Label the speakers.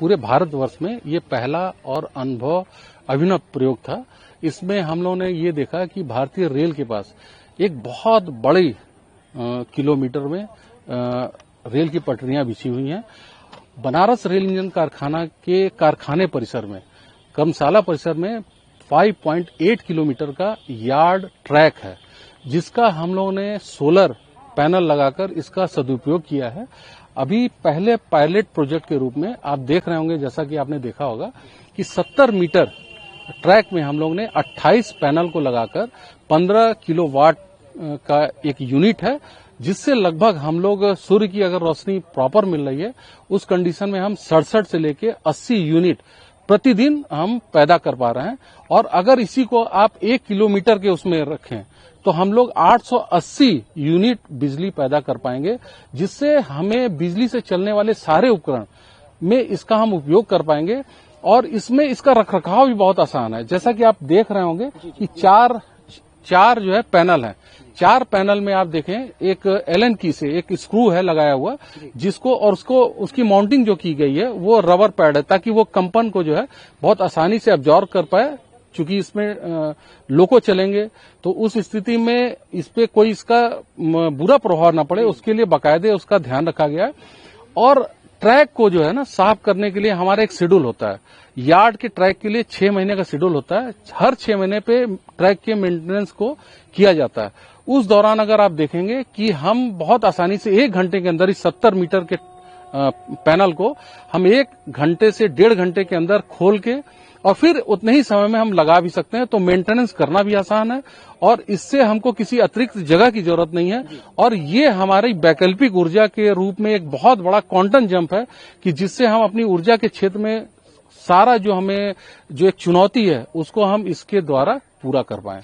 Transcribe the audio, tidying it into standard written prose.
Speaker 1: पूरे भारतवर्ष में ये पहला और अभिनव प्रयोग था। इसमें हम लोगों ने ये देखा कि भारतीय रेल के पास एक बहुत बड़ी किलोमीटर में रेल की पटरियां बिछी हुई हैं। बनारस रेल इंजन कारखाना के कारखाने परिसर में, कर्मशाला परिसर में 5.8 किलोमीटर का यार्ड ट्रैक है, जिसका हम लोगों ने सोलर पैनल लगाकर इसका सदुपयोग किया है। अभी पहले पायलट प्रोजेक्ट के रूप में आप देख रहे होंगे, जैसा कि आपने देखा होगा कि 70 मीटर ट्रैक में हम लोग ने 28 पैनल को लगाकर 15 किलोवाट का एक यूनिट है, जिससे लगभग हम लोग सूर्य की अगर रोशनी प्रॉपर मिल रही है, उस कंडीशन में हम 67 से लेके 80 यूनिट प्रतिदिन हम पैदा कर पा रहे हैं। और अगर इसी को आप 1 किलोमीटर के उसमें रखें तो हम लोग 880 यूनिट बिजली पैदा कर पाएंगे, जिससे हमें बिजली से चलने वाले सारे उपकरण में इसका हम उपयोग कर पाएंगे। और इसमें इसका रखरखाव भी बहुत आसान है। जैसा कि आप देख रहे होंगे कि चार जो है पैनल है। 4 पैनल में आप देखें, एक एलन की से एक स्क्रू है लगाया हुआ, जिसको और उसकी माउंटिंग जो की गई है वो रबर पैड है, ताकि वो कंपन को जो है बहुत आसानी से अब्जॉर्ब कर पाए। चूंकि इसमें लोको चलेंगे तो उस स्थिति में इस पे कोई इसका बुरा प्रभाव न पड़े, उसके लिए बाकायदे उसका ध्यान रखा गया है। और ट्रैक को जो है ना साफ करने के लिए हमारा एक शेड्यूल होता है। यार्ड के ट्रैक के लिए 6 महीने का शेड्यूल होता है। हर 6 महीने पे ट्रैक के मेंटेनेंस को किया जाता है। उस दौरान अगर आप देखेंगे कि हम बहुत आसानी से 1 घंटे के अंदर इस 70 मीटर के पैनल को हम 1 घंटे से 1.5 घंटे के अंदर खोल के और फिर उतने ही समय में हम लगा भी सकते हैं। तो मेंटेनेंस करना भी आसान है और इससे हमको किसी अतिरिक्त जगह की जरूरत नहीं है। और ये हमारी वैकल्पिक ऊर्जा के रूप में एक बहुत बड़ा क्वांटम जंप है कि जिससे हम अपनी ऊर्जा के क्षेत्र में सारा जो हमें जो एक चुनौती है उसको हम इसके द्वारा पूरा कर पाएं।